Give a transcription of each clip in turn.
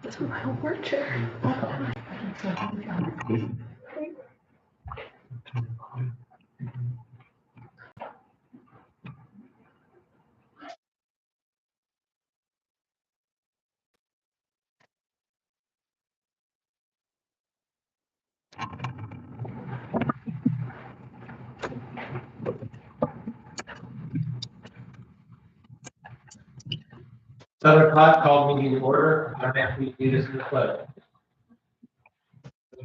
This is my homework chair. Seven o'clock, call meeting to order. Our next meeting is the pledge.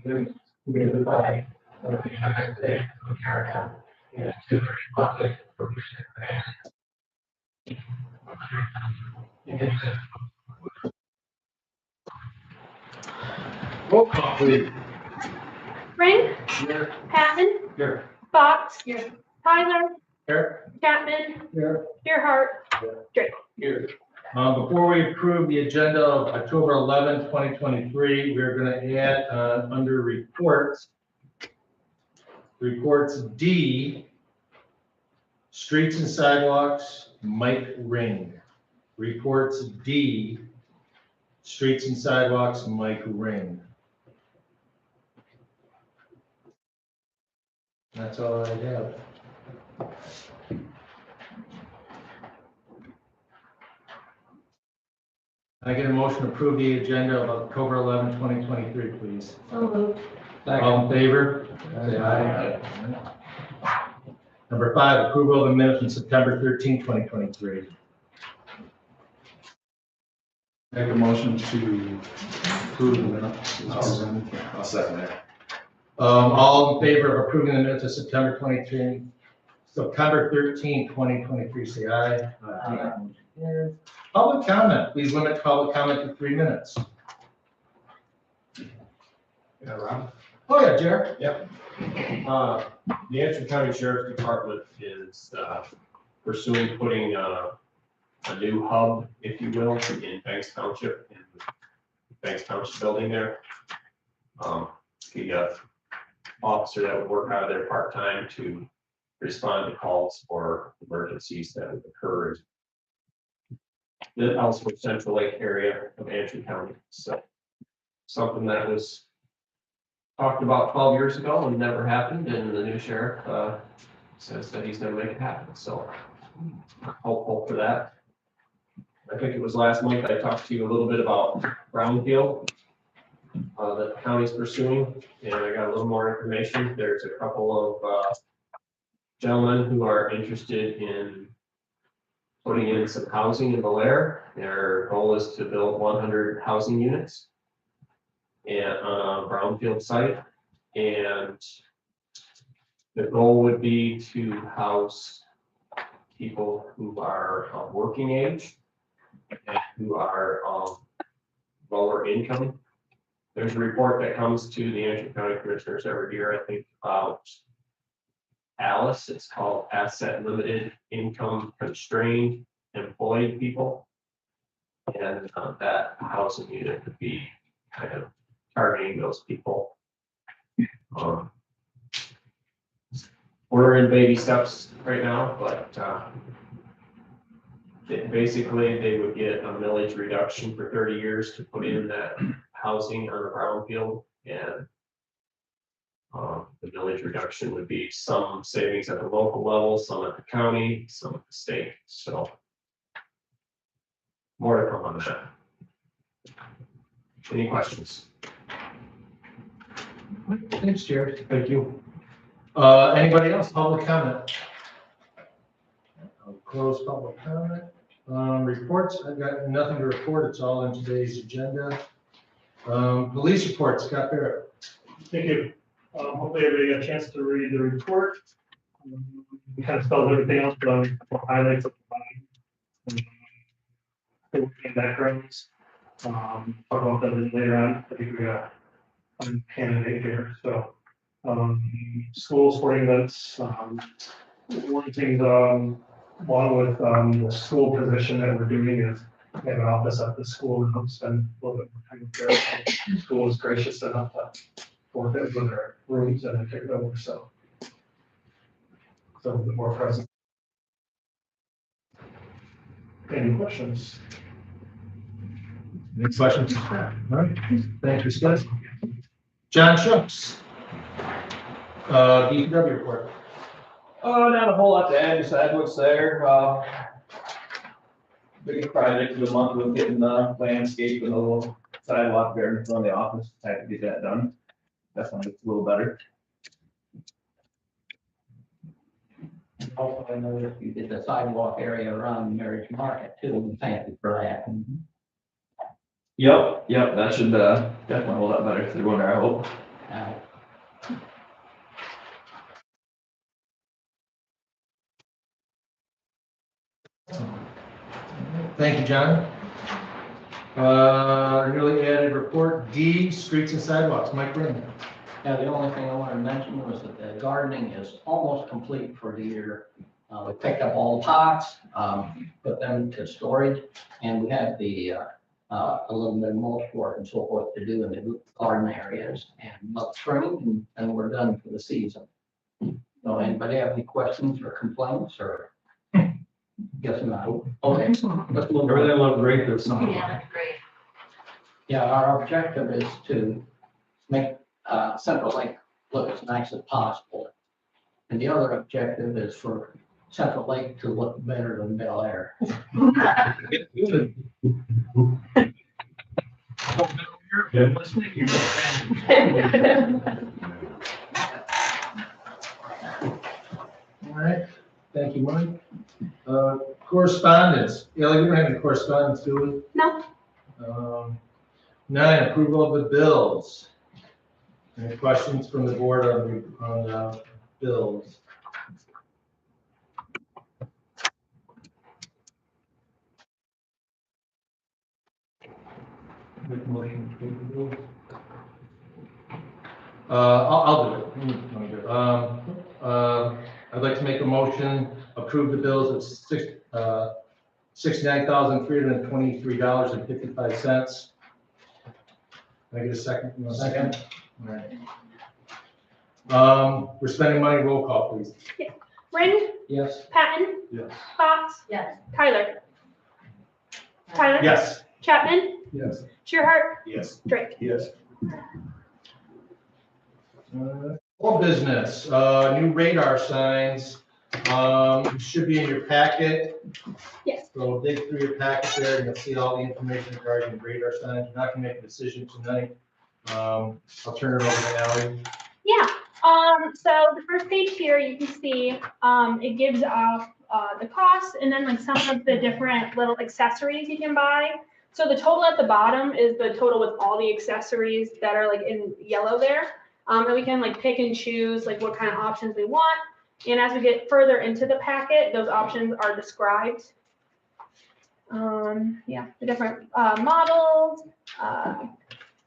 We are the flag of the United States of America and to the republic for which it stands. Roll call, please. Ring, Here. Patton, Here. Fox, Tyler, Here. Chapman, Here. Gerhart, Drake. Here. Before we approve the agenda of October 11, 2023, we're going to add under reports D, streets and sidewalks, Mike Ring. Reports D, streets and sidewalks, Mike Ring. That's all I have. Can I get a motion to approve the agenda of October 11, 2023, please? So moved. All in favor? Say aye. Number 5, approval of the minutes from September 13, 2023. Make a motion to approve the minutes. I'll second that. All in favor of approving the minutes of September 13, 2023, say aye. Aye. Public comment, please limit public comment to 3 minutes. Yeah, Rob? Oh, yeah, Jared? The Antrim County Sheriff's Department is pursuing putting a new hub, if you will, in Banks Township, in the Banks Township building there. The officer that would work out of there part-time to respond to calls for emergencies that would occur in the Ellsworth Central Lake area of Antrim County. So something that was talked about 12 years ago and never happened, and the new sheriff says that he's going to make it happen. So I'm hopeful for that. I think it was last month I talked to you a little bit about Brownfield that the county's pursuing, and I got a little more information. There's a couple of gentlemen who are interested in putting in some housing in Belair. Their goal is to build 100 housing units and on a brownfield site, and the goal would be to house people who are working age and who are lower income. There's a report that comes to the Antrim County Commissioners every year, I think, about ALICE. It's called Asset Limited Income Constrained Employed People, and that housing unit would be kind of targeting those people. We're in baby steps right now, but basically they would get a millage reduction for 30 years to put in that housing on a brownfield, and the millage reduction would be some savings at the local level, some at the county, some at the state. So more to come on that. Any questions? Thanks, Jared. Thank you. Anybody else? Public comment? I'll close public comment. Reports, I've got nothing to report. It's all in today's agenda. Police report, Scott Barrett. Thank you. Hopefully everybody got a chance to read the report. We kind of spelled everything else, but I'll highlights at the bottom. The backgrounds. Talk about that later on. I think we got a candidate here. So, school sporting events. One of the things, along with the school position that we're doing is we have an office at the school and help spend a little bit more time there. The school is gracious enough to forfeit with their rooms and then take it over. So a little bit more present. Any questions? Any questions? All right, thank you, Scott. John Schultz. DPW report. Oh, not a whole lot to add besides what's there. Big project of the month was getting the landscape and a little sidewalk there in front of the office. Had to get that done. Definitely looks a little better. Also, I noticed you did the sidewalk area around Marriage Market too, and thank you for that. Yep, that should definitely hold up better through winter, I hope. Now, Thank you, John. Newly added report D, streets and sidewalks, Mike Brennan. Yeah, the only thing I wanted to mention was that the gardening is almost complete for the year. We picked up all the pots, put them to storage, and we had a little bit of mulch work and so forth to do in the garden areas and muck trimming, and we're done for the season. So anybody have any questions or complaints or? Guess not. Okay. Let's move on. Everything looked great this summer. great. Yeah, our objective is to make Central Lake look as nice as possible. And the other objective is for Central Lake to look better than Bel Air. All right, thank you, Mike. Correspondence. Ellie, we don't have any correspondence, do we? No. 9, approval of the bills. Any questions from the board on the bills? Make a motion to approve the bills. I'll do it. Let me do it. I'd like to make a motion, approve the bills of $69,323.55. Can I get a second? You want a second? All right. We're spending money, roll call, please. Ring, Yes. Patton, Yes. Fox. Yes. Tyler. Tyler. Yes. Chapman, Yes. Shearhart, Yes. Drake. Yes. All business, new radar signs, should be in your packet. Yes. So dig through your packet there, and you'll see all the information regarding radar signs. You're not gonna make a decision tonight. I'll turn it over to Ally. Yeah, so the first page here, you can see, it gives off, the cost and then like some of the different little accessories you can buy. So the total at the bottom is the total with all the accessories that are like in yellow there. And we can like pick and choose like what kind of options we want. And as we get further into the packet, those options are described. Yeah, the different, models,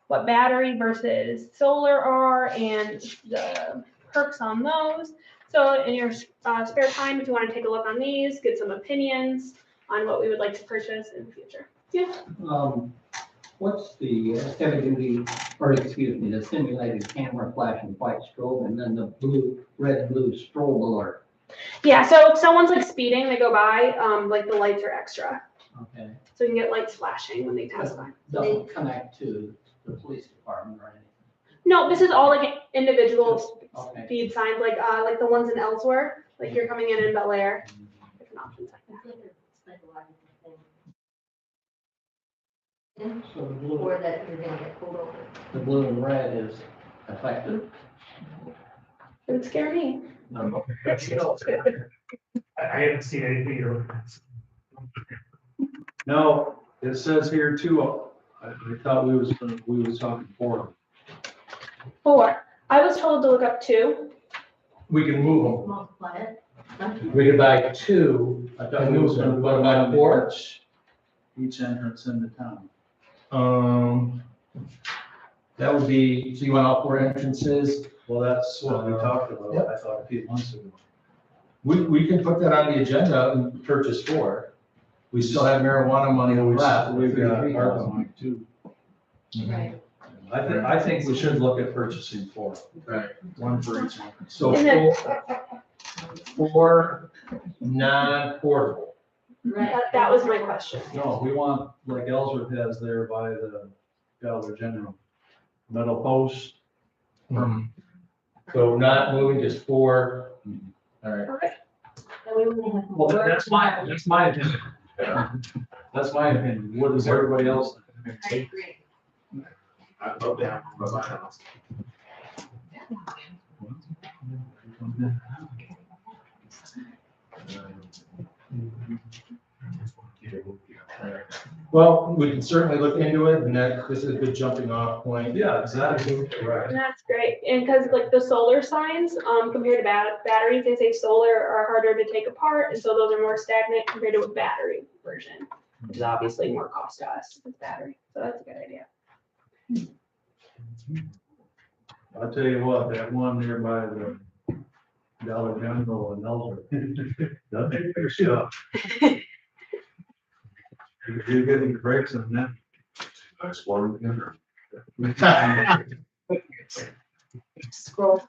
what battery versus solar are, and the perks on those. So in your spare time, if you want to take a look on these, get some opinions on what we would like to purchase in the future. Yeah. What's the heavy duty, or excuse me, the simulated camera flashing white strobe and then the red blue strobe alert? Yeah, so if someone's like speeding, they go by, like the lights are extra. Okay. So you can get lights flashing when they pass by. Doesn't connect to the police department or anything? No, this is all like individual Okay. speed signs, like the ones in Ellsworth, like you're coming in Bel Air, different options like that. So the blue, Or that you're gonna get pulled over. the blue and red is effective? It would scare me. I haven't seen anything or. No, it says here too, I thought we was talking 4. 4. I was told to look up 2. We can move them. Multiply it. We could buy 2. I thought we was gonna, what about 4? Each entrance into town. That would be, so you want all 4 entrances? Well, that's what we talked about, Yep. I thought a few months ago. We can put that on the agenda and purchase 4. We still have marijuana money left. We've got ARPA money too. Right. I think we should look at purchasing 4. Right. 1 for each entrance. So Isn't it- 4 non-portable. Right. That was my question. No, we want, like Ellsworth has there by the Dollar General, metal post. So not moving, just 4. All right. Okay. And we wouldn't have to Well, work that's my on it. opinion. That's my opinion. What does everybody else think? I agree. I'd love to have one by my house. Well, we can certainly look into it, and this is a good jumping off point. Yeah, exactly. Right. And that's great. And because like the solar signs, compared to batteries, they say solar are harder to take apart. And so those are more stagnant compared to a battery version, which is obviously more cost to us with battery. So that's a good idea. I'll tell you what, that one there by the Dollar General in Ellsworth, that thing figures it up. You're getting breaks on that. Nice warm dinner. Scroll.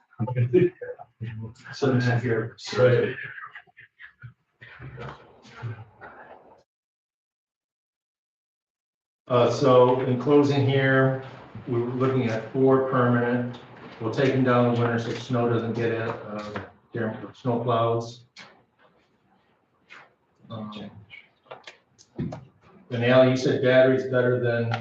So now here. Right. So in closing here, we're looking at 4 permanent. We'll take them down in the winter so snow doesn't get in, snow clouds. And Al, you said battery's better than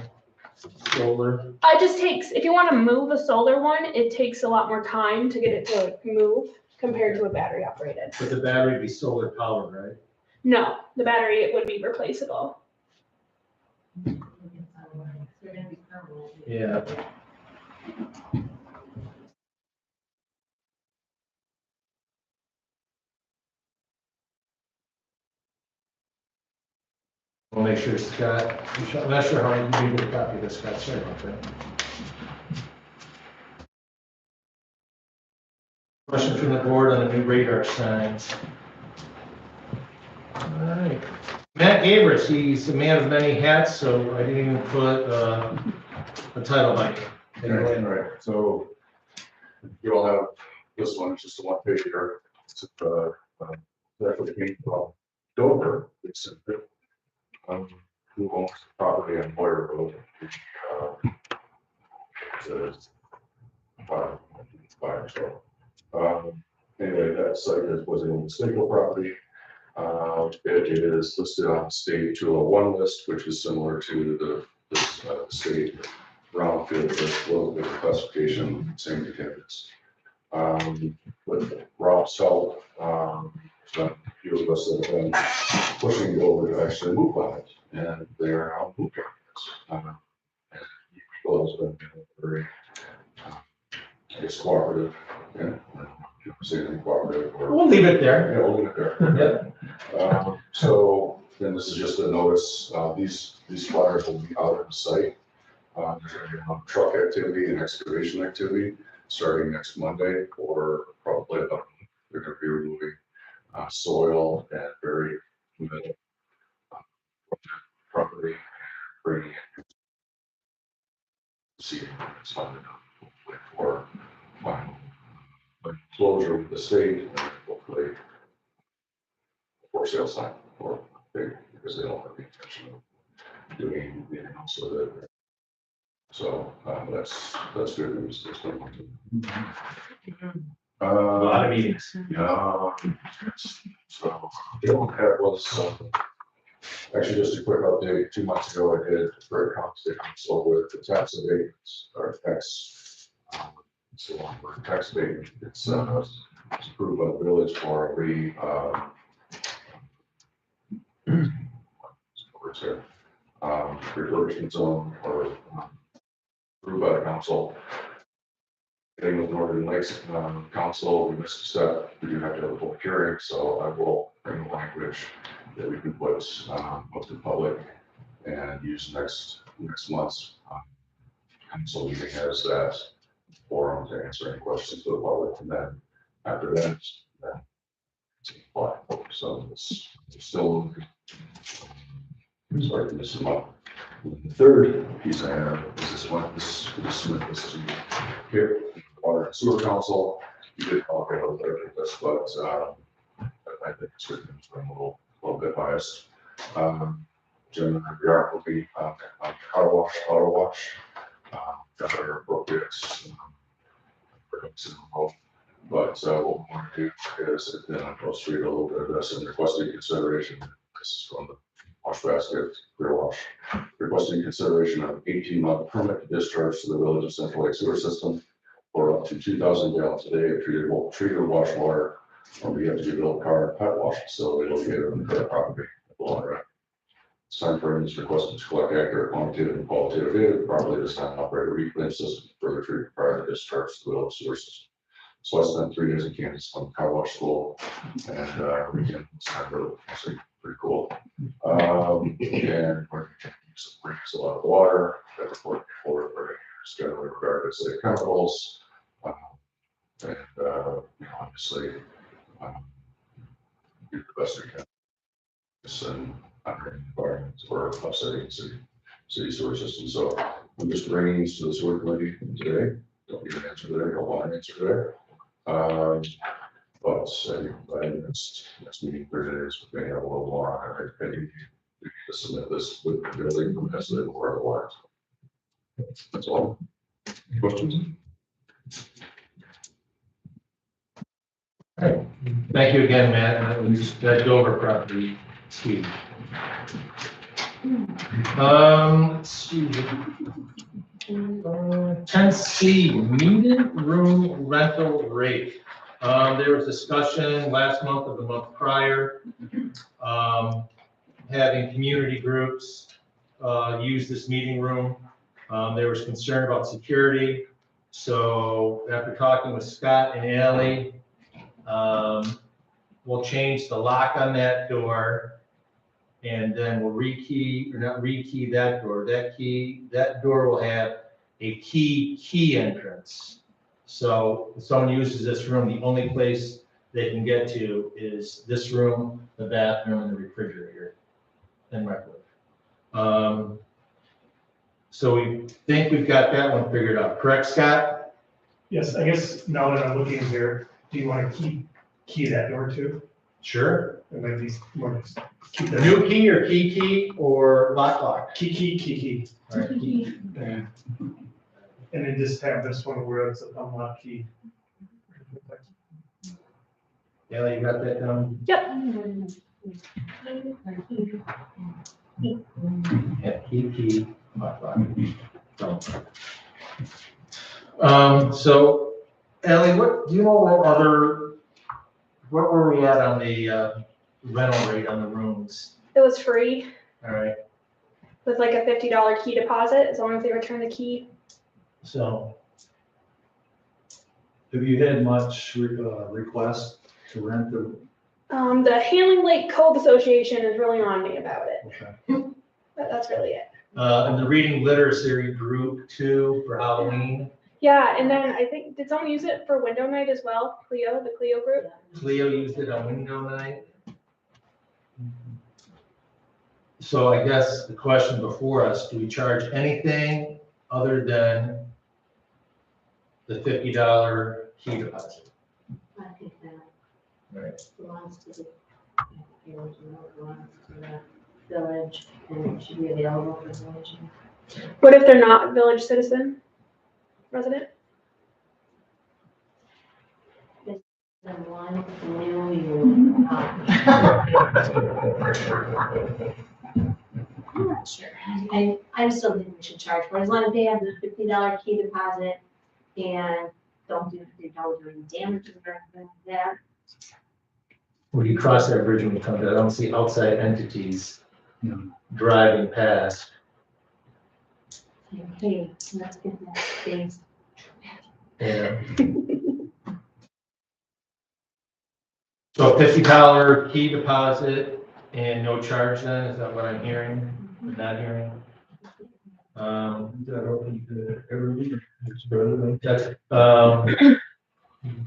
solar. It just takes, if you want to move a solar one, it takes a lot more time to get it to move compared to a battery operated. But the battery would be solar powered, right? No, the battery would be replaceable. They're gonna be permanent. Yeah. We'll make sure Scott, I'm not sure how you can get a copy of this, Scott, sorry about that. Question from the board on the new radar signs. All right. Matt Gabris, he's a man of many hats, so I didn't even put a title like it. Right, so you all have this one, it's just a one page here. It's actually came from Dover. It's who owns the property on Boyer Road. It's five, so. Anyway, that site was in the Stigl property. It is listed on state 201 list, which is similar to the state brownfield, but a little bit of classification, same attendance. With Rob's help, a few of us that have been pushing over to actually move on it, and they are now moving. And people has been very, I guess, cooperative, and say anything cooperative or. We'll leave it there. Yeah, we'll leave it there. So then this is just a notice, these flyers will be out at the site. There's gonna be a truck activity and excavation activity starting next Monday, or probably they're gonna be removing soil and very humid property, bringing in seeding it's funded for final closure with the state, and hopefully for sale sign for big, because they don't have the intention of doing anything else with it. So that's good news. A lot of meetings. Yeah. So the one that was actually just a quick update. 2 months ago, I did for a conversation with the tax abatements or tax. So for tax abatement, it's approved by the village for refurbishment zone or approved by the council. Getting with Northern Lakes Council, we missed a step. We do have to have a public hearing, so I will bring the language that we can put up to public and use next month's council meeting as that forum to answer any questions to the public. And then after that, it's apply. So it's still sorry to miss them up. The third piece I have is this one. This is here. Water and Sewer Council. You did talk about this, but I think it's written a little bit biased. Jim and we are looking on auto wash, that are appropriate. But what we want to do is, I'll street a little bit of this and requesting consideration. This is from the wash basket, clear wash. Requesting consideration of 18-month permit to discharge to the Village of Central Lake Sewer System for up to 2,000 gallons a day of treated wash water. We have to build a car and pet wash facility located on the current property. This time frame is requested to collect accurate quantitative and qualitative data to properly design and operate a reclaim system to further treat prior to discharge to the Village Sewer System. So I spent 3 days in Kansas on car wash school, and weekend was kind of actually pretty cool. And we're use a lot of water, that report before, it's generally regarded as safe chemicals. And obviously, do the best we can. And operating environments or upsetting city sewer system. So I'm just bringing these to the sewer committee today. Don't need an answer today, don't want an answer today. But by next meeting, 30 days, we may have a little more on it. I need to submit this with the building from SLA or otherwise. That's all. Questions? All right. Thank you again, Matt. We just got over property. Steve. Let's see. 10C, meeting room rental rate. There was discussion last month of the month prior, having community groups use this meeting room. There was concern about security. So after talking with Scott and Allie, we'll change the lock on that door. And then we'll rekey, or not rekey that door. That door will have a key entrance. So if someone uses this room, the only place they can get to is this room, the bathroom, and the refrigerator and microwave. So we think we've got that one figured out. Correct, Scott? Yes, I guess now that I'm looking here, do you want to key that door too? Sure. It might be more, keep that. New key or key or lock? Key. All right, key. Yeah. And then just have this one where it's an unlock key. Allie, you got that down? Yep. Yeah, key, lock. So, Allie, what, do you know what were we at on the rental rate on the rooms? It was free All right, with like a $50 key deposit as long as they return the key. so, Have you had much request to rent the? The Handling Lake Cove Association is really on me about it. Okay. That's really it. and the reading literacy group too for Halloween. Yeah, and then I think, did someone use it for window night as well? The Clio group? Cleo used it on window night. So I guess the question before us, do we charge anything other than the $50 key deposit? I think that Right. belongs to the, belongs to the village, and it should be available for the village. What if they're not a village citizen, resident? Then one million. I'm not sure. I still think we should charge for it, as long as they have the $50 key deposit and don't do any damages or anything like that. When you cross that bridge when you come to, I don't see outside entities driving past. Hey, let's get that things. Yeah. So $50 key deposit and no charge then, is that what I'm hearing, or not hearing? That open to every week. It's better than. That's,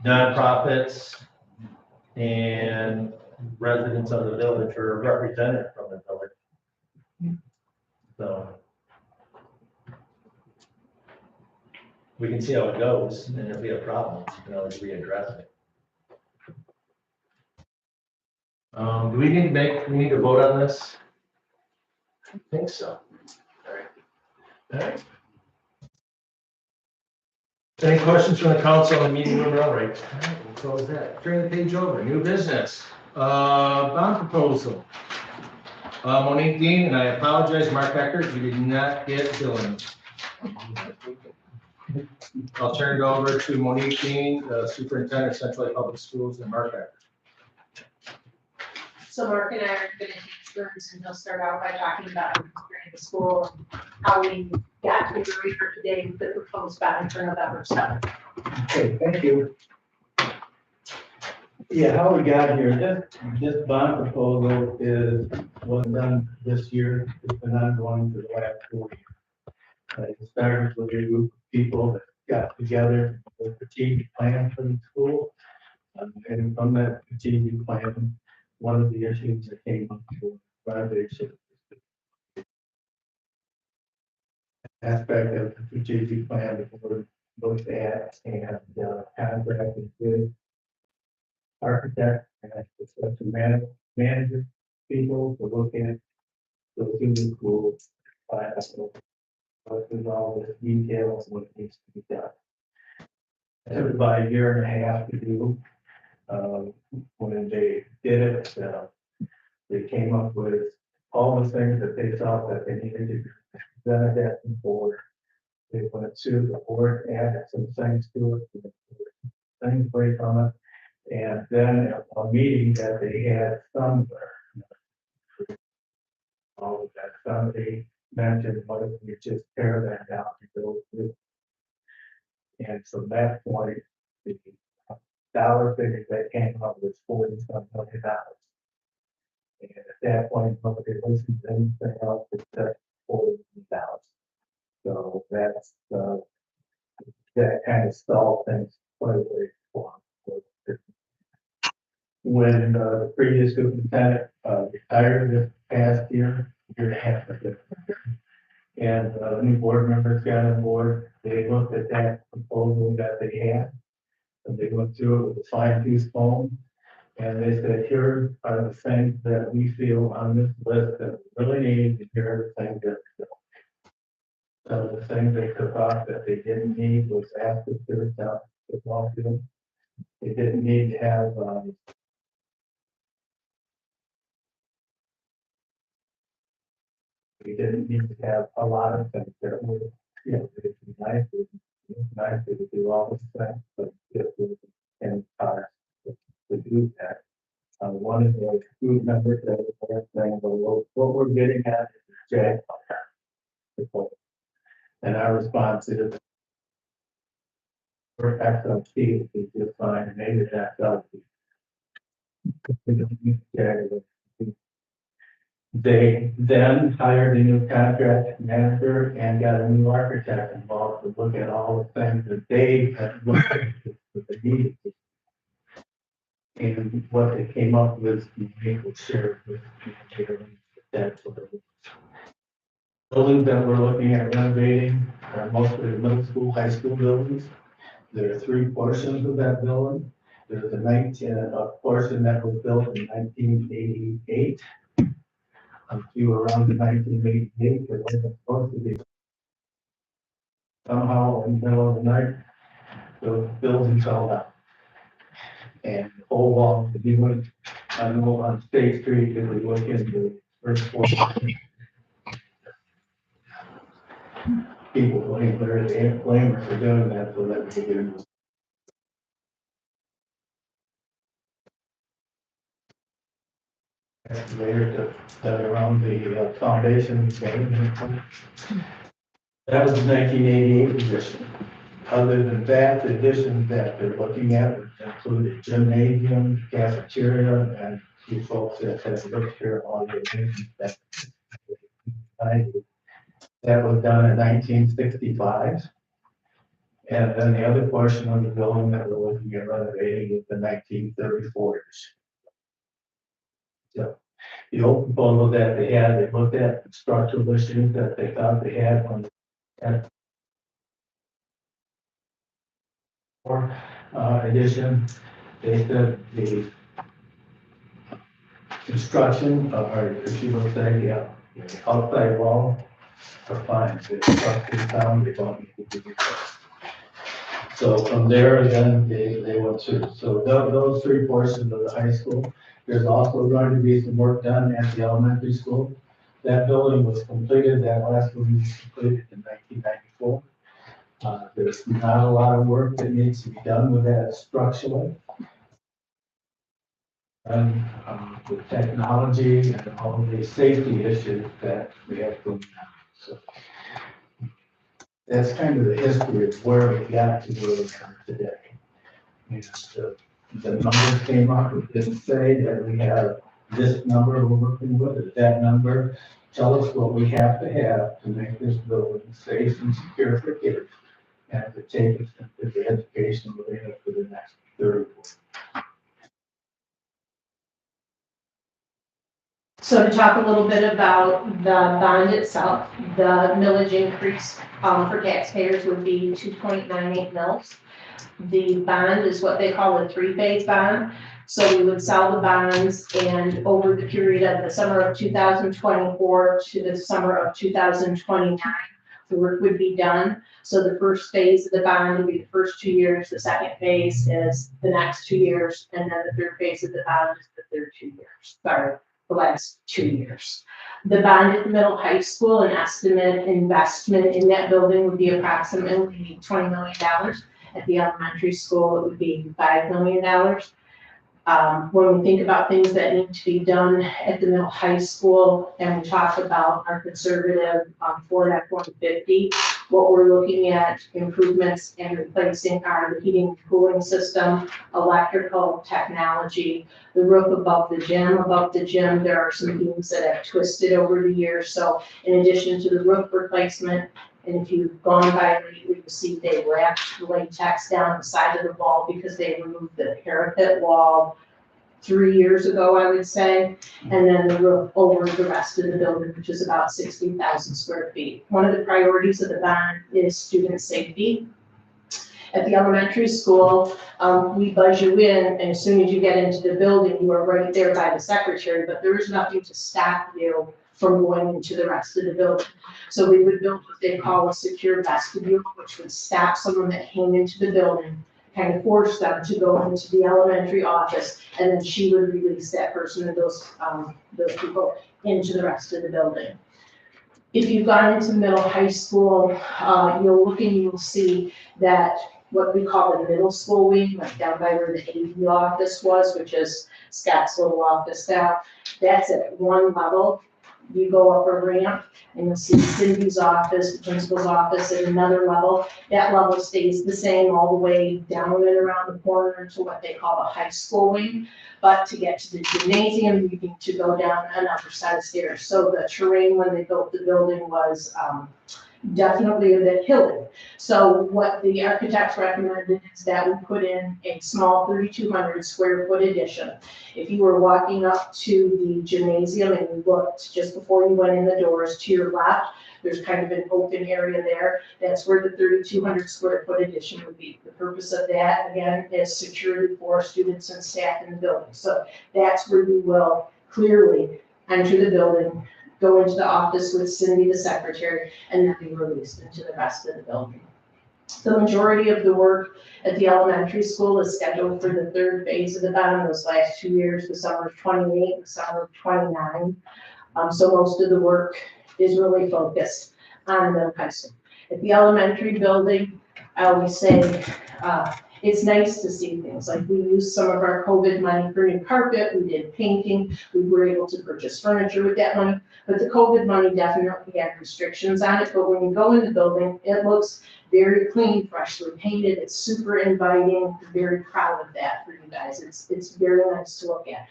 nonprofits and residents of the village or represented from the village. So we can see how it goes, and if we have problems, you can always readdress it. Do we need to vote on this? I think so. All right. Any questions from the council on the meeting room? All right, we'll close that. Turn the page over, new business. Bond proposal. Monique Dean, and I apologize, Mark Eckert, you did not get billing. I'll turn it over to Monique Dean, Superintendent of Central Lake Public Schools, and Mark Eckert. So Mark and I are gonna take turns, and he'll start out by talking about during the school, how we got to where we are today with the proposed bond for November 7th. Okay, thank you. Yeah, how we got here, this bond proposal was done this year, it's been ongoing for the last 4 years. It started with a group of people that got together with a strategic plan for the school. And from that strategic plan, one of the issues that came up was renovation. Aspect of the strategic plan that we're looked at and contracted with architect and construction manager people to look at those new schools. With all the details of what needs to be done. It took about a year and a half to do. When they did it, they came up with all the things that they thought that they needed to present that to the board. They went to the board, added some things to it, things away from it. And then a meeting that they had somewhere, all of that, somebody mentioned, what if we just tear that down and go through? And from that point, the dollar figure that came up was $40-some million. And at that point, nobody listened to anything else except $40 million. So that's that kind of stalled things quite a way for them. When the previous superintendent retired this past year and a half ago, and new board members got on board, they looked at that proposal that they had, and they went through it with a fine-tooth comb, and they said, here are the things that we feel on this list that we really need, and here are the things that we don't. So the things they took off that they didn't need was active out to them. They didn't need to have we didn't need to have a lot of things that were, it'd be nice to do all this things, but it was in time to do that. One of the group members that was saying, well, what we're getting at is Jag. And our response is, we're XLT is just fine, maybe that's XLT. We don't need Jag. They then hired a new contract manager and got a new architect involved to look at all the things that they had looked at that they needed. And what they came up with, we will share with that. Buildings that we're looking at renovating are mostly the middle school, high school buildings. There are 3 portions of that building. There's a portion that was built in 1988. A few around the 1988, but wasn't supposed to be. Somehow in the middle of the night, the building fell down. And the whole wall, if you went, I know on State Street, if we look into the first floor. People blame us for doing that, so that we get into. Excavator that around the foundation. That was the 1988 edition. Other than that, the additions that they're looking at include a gymnasium, cafeteria, and you folks that have looked here on the that was done in 1965. And then the other portion of the building that we're looking at renovating is the 1934s. So the old proposal that they looked at structural issues that they thought they had on the addition. They said the construction, or if you will say, The outside wall are fine, it's structured down, they don't need to be replaced. So from there, then they went through, so those three portions of the high school. There's also going to be some work done at the elementary school. That building was completed, that last one was completed in 1994. There's not a lot of work that needs to be done with that structurally. And with technology and all of the safety issues that we have going on. So that's kind of the history of where we got to where we are today. And the numbers came up, it didn't say that we have this number we're working with, or that number. Tell us what we have to make this building safe and secure for kids. And to take us into the education we have for the next 30 years. So to talk a little bit about the bond itself, the millage increase for taxpayers would be 2.98 mils. The bond is what they call a three-phase bond. So we would sell the bonds, and over the period of the summer of 2024 to the summer of 2029, the work would be done. So the first phase of the bond would be the first 2 years, the second phase is the next 2 years, and then the third phase of the bond is the third 2 years, sorry, the last 2 years. The bond at the middle high school, an estimate investment in that building would be approximately $20 million. At the elementary school, it would be $5 million. When we think about things that need to be done at the middle high school, and we talk about our conservative Ford F-150, what we're looking at improvements and replacing are the heating and cooling system, electrical technology, the roof above the gym. Above the gym, there are some beams that have twisted over the years. So in addition to the roof replacement, and if you've gone by lately, you see they wrapped latex down the side of the wall because they removed the parapet wall 3 years ago, I would say. And then the roof over the rest of the building, which is about 60,000 square feet. One of the priorities of the bond is student safety. At the elementary school, we buzz you in, and as soon as you get into the building, you are right there by the secretary, but there is nothing to stop you from going into the rest of the building. So we would build what they call a secure vestibule, which would stop someone that came into the building, kind of force them to go into the elementary office, and then she would release that person and those people into the rest of the building. If you've gone into middle high school, you'll look and you'll see that what we call the middle school wing, like down by where the AD office was, which is Scott's little office now, that's at one level. You go up a ramp and you'll see Cindy's office, the principal's office at another level. That level stays the same all the way down and around the corner to what they call the high school wing. But to get to the gymnasium, you need to go down another set of stairs. So the terrain when they built the building was definitely a bit hilly. So what the architects recommended is that we put in a small 3,200 square foot addition. If you were walking up to the gymnasium and you looked just before you went in the doors to your left, there's kind of an open area there. That's where the 3,200 square foot addition would be. The purpose of that, again, is security for students and staff in the building. So that's where you will clearly enter the building, go into the office with Cindy, the secretary, and then be released into the rest of the building. The majority of the work at the elementary school is scheduled for the third phase of the bond, those last 2 years, the summer of 28, the summer of 29. So most of the work is really focused on the high school. At the elementary building, I always say, it's nice to see things like we used some of our COVID money for new carpet, we did painting, we were able to purchase furniture with that money, but the COVID money definitely had restrictions on it. But when you go in the building, it looks very clean, freshly painted, it's super inviting. I'm very proud of that for you guys. It's very nice to look at.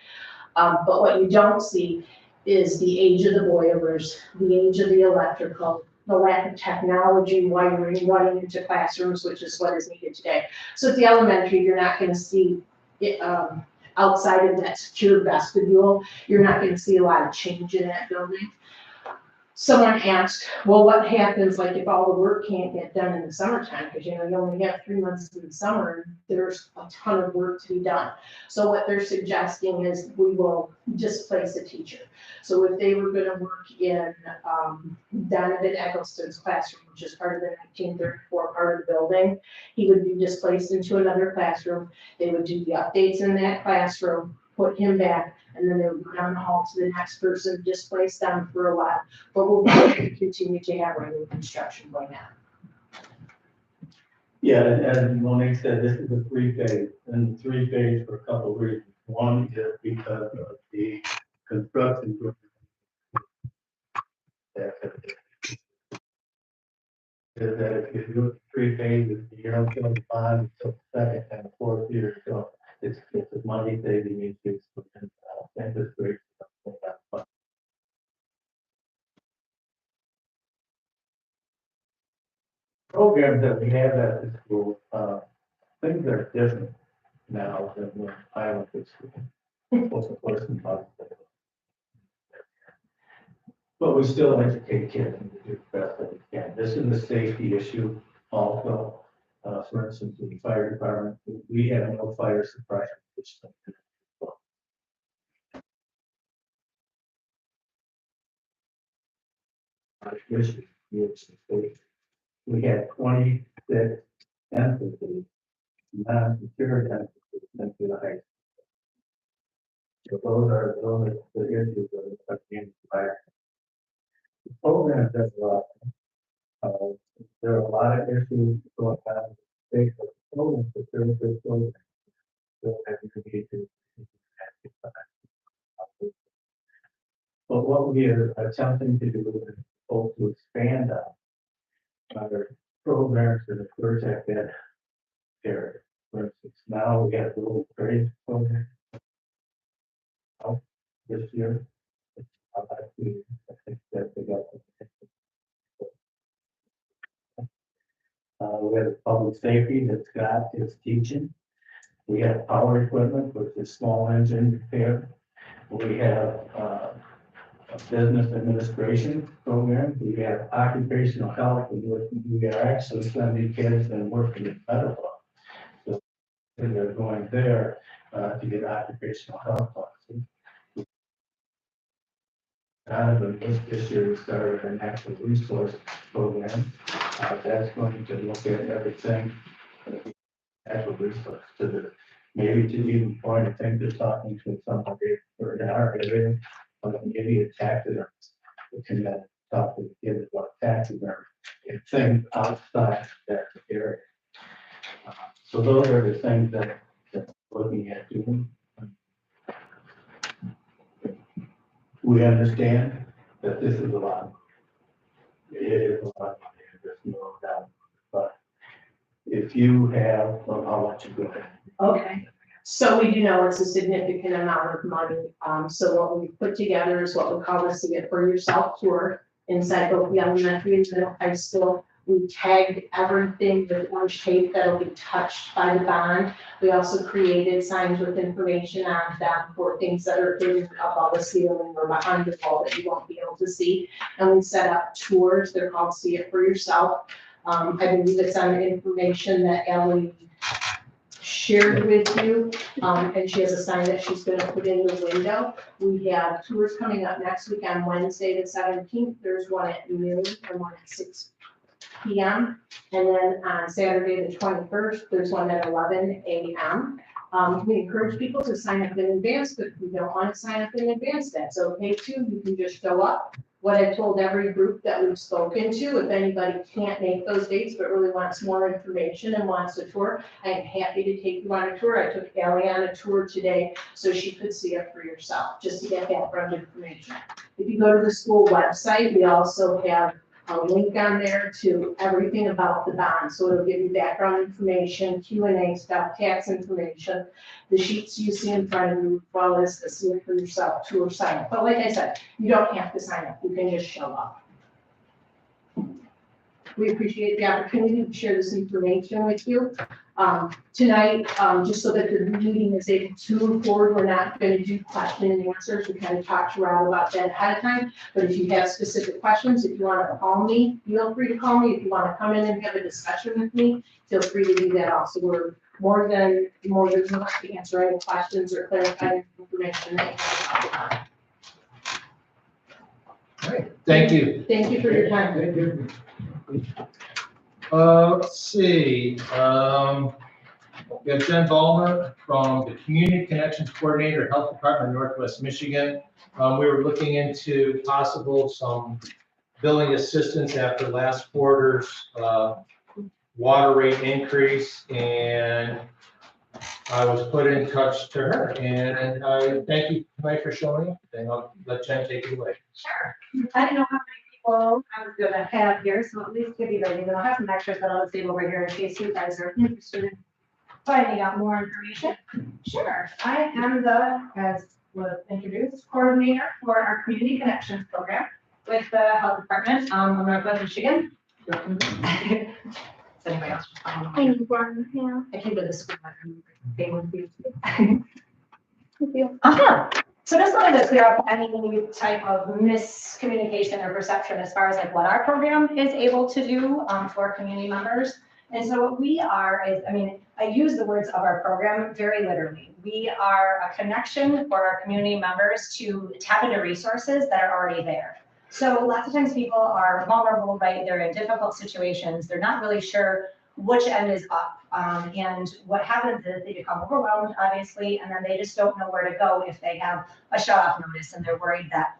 But what you don't see is the age of the boilers, the age of the electrical, the lack of technology, wiring, running into classrooms, which is what is needed today. So at the elementary, you're not going to see it, outside of that secure vestibule, you're not going to see a lot of change in that building. someone asked, well, what happens like if all the work can't get done in the summertime? Because, you know, you only have 3 months in the summer, and there's a ton of work to be done. So what they're suggesting is we will displace a teacher. So if they were gonna work in Donovan Eggleston's classroom, which is part of the 1934 part of the building, he would be displaced into another classroom. They would do the updates in that classroom, put him back, and then they would go down the hall to the next person, displace them for a while. But we'll continue to have regular construction going on. Yeah, and as Monique said, this is a 3-phase, and 3-phase for a couple of reasons. One is because of the construction. Is that if you do it 3 phases, you don't kill the bond until the second and fourth year, so it's a money saving issue. Interest rates. Programs that we have at the school, things are different now than when I went to school. What's the first and possible? But we still educate kids and do the best that we can. This is a safety issue also. For instance, in the fire department, we have no fire suppression system. We had 26 entities, non-secure entities into the high school. So those are the issues that are affecting fire. The programs that there are a lot of issues going on in the state of the programs, but there is this program. So that we could get to. But what we are attempting to do is both to expand on other programs in the first ed area. For instance, now we have a little trade program. This year. I think that they got. We have public safety that Scott is teaching. We have power equipment, which is small engine repair. We have a business administration program. We have occupational health. We are actually sending kids and working in medical. So they're going there to get occupational health classes. This year we started a natural resource program that's going to look at everything. Natural resource to the maybe to even point. I think they're talking to somebody or in our area, maybe a taxidermist. We can talk to the kids about taxidermy and things outside that area. So those are the things that we're looking at doing. We understand that this is a lot. It is a lot, there's no doubt. But if you have, I'll let you go ahead. Okay, so we do know it's a significant amount of money. So what we put together is what we call the See It For Yourself tour inside both the elementary and middle high school. We tagged everything with orange tape that'll be touched by the bond. We also created signs with information on them for things that are hidden above the ceiling or behind the wall that you won't be able to see. And we set up tours. They're called See It For Yourself. I believe it's on information that Ellie shared with you, and she has a sign that she's gonna put in the window. We have tours coming up next week on Wednesday, the 17th. There's one at noon and one at 6 p.m. And then on Saturday, the 21st, there's one at 11 a.m. We encourage people to sign up in advance, but if you don't want to sign up in advance, that's okay too. You can just show up. What I've told every group that we've spoken to, if anybody can't make those dates but really wants more information and wants a tour, I'm happy to take you on a tour. I took Ellie on a tour today so she could see it for herself, just to get background information. If you go to the school website, we also have a link on there to everything about the bond. So it'll give you background information, Q&A stuff, tax information, the sheets you see in front of you, as well as the See It For Yourself tour sign up. But like I said, you don't have to sign up. You can just show up. We appreciate the opportunity to share this information with you. Tonight, just so that the meeting is able to move forward, we're not going to do question and answers. We kind of talked around about that ahead of time. But if you have specific questions, if you want to call me, feel free to call me. If you want to come in and have a discussion with me, feel free to do that also. We're more than willing to answer any questions or clarify information that you have. All right, thank you. Thank you for your time. Thank you. Let's see, we have Jen Ballmer from the Community Connections Coordinator, Health Department, Northwest Michigan. We were looking into possible some billing assistance after last quarter's, water rate increase, and I was put in touch to her, and I thank you tonight for showing up, and I'll let Jen take it away. Sure. I don't know how many people I was gonna have here, so at least give you the, I'll have some extras that I'll save over here in case you guys are interested in finding out more information. Sure, I am the, as was introduced, coordinator for our Community Connections program with the Health Department, of Northwest Michigan. Does anybody else? I need one, yeah. I came to the school. They would be. Thank you. So just wanted to clear up any type of miscommunication or perception as far as like what our program is able to do for community members. And so what we are is, I mean, I use the words of our program very literally. We are a connection for our community members to tap into resources that are already there. So lots of times people are vulnerable, right? They're in difficult situations. They're not really sure which end is up. And what happens is they become overwhelmed, obviously, and then they just don't know where to go if they have a shut-off notice and they're worried that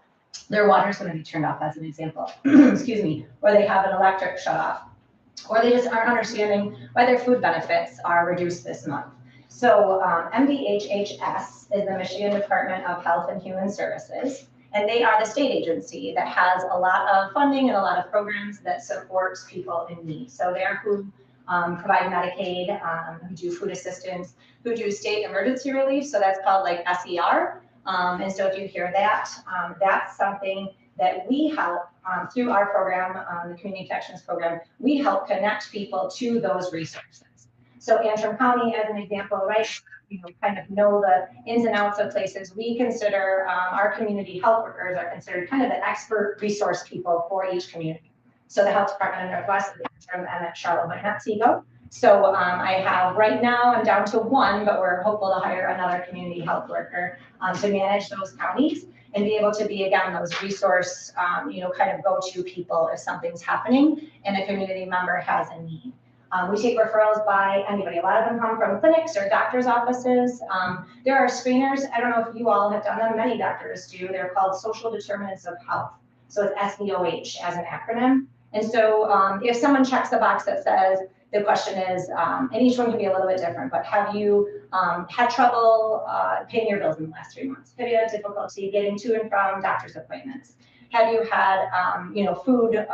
their water's going to be turned off, as an example. Excuse me. Or they have an electric shut-off. Or they just aren't understanding why their food benefits are reduced this month. So MDHHS is the Michigan Department of Health and Human Services. And they are the state agency that has a lot of funding and a lot of programs that supports people in need. So they're who provide Medicaid, who do food assistance, who do state emergency relief. So that's called like SER. And so if you hear that, that's something that we help through our program, the Community Connections program, we help connect people to those resources. So Antrim County, as an example, right, you kind of know the ins and outs of places. We consider our community health workers are considered kind of the expert resource people for each community. So the Health Department of Northwest is Antrim and at Charlotte, but not Seago. So I have right now, I'm down to one, but we're hopeful to hire another community health worker to manage those counties and be able to be, again, those resource, kind of go-to people if something's happening and a community member has a need. We take referrals by anybody. A lot of them come from clinics or doctor's offices. There are screeners. I don't know if you all have done them. Many doctors do. They're called social determinants of health. So it's SDOH as an acronym. And so if someone checks the box that says, the question is, and each one can be a little bit different, but have you had trouble paying your bills in the last 3 months? Have you had difficulty getting to and from doctor's appointments? Have you had, food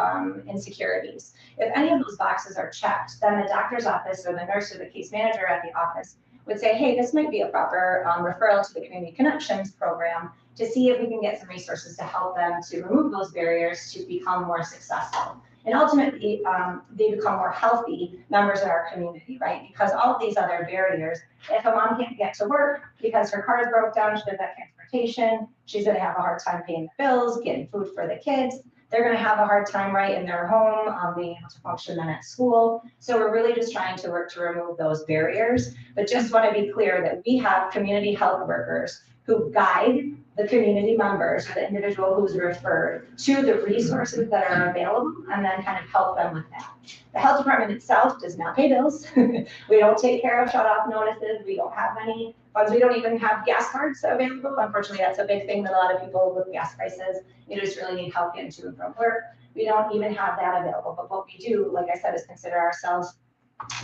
insecurities? If any of those boxes are checked, then the doctor's office or the nurse or the case manager at the office would say, hey, this might be a proper referral to the Community Connections program to see if we can get some resources to help them to remove those barriers to become more successful. And ultimately, they become more healthy members of our community, right? Because all of these other barriers, if a mom can't get to work because her car is broke down, she doesn't have transportation, she's gonna have a hard time paying the bills, getting food for the kids. They're gonna have a hard time, right, in their home, being able to function then at school. So we're really just trying to work to remove those barriers. But just wanna be clear that we have community health workers who guide the community members, or the individual who's referred, to the resources that are available and then kind of help them with that. The health department itself does not pay bills. We don't take care of shut-off notices. We don't have any funds. We don't even have gas cards available. Unfortunately, that's a big thing that a lot of people with gas prices, you just really need help getting to and from work. We don't even have that available. But what we do, like I said, is consider ourselves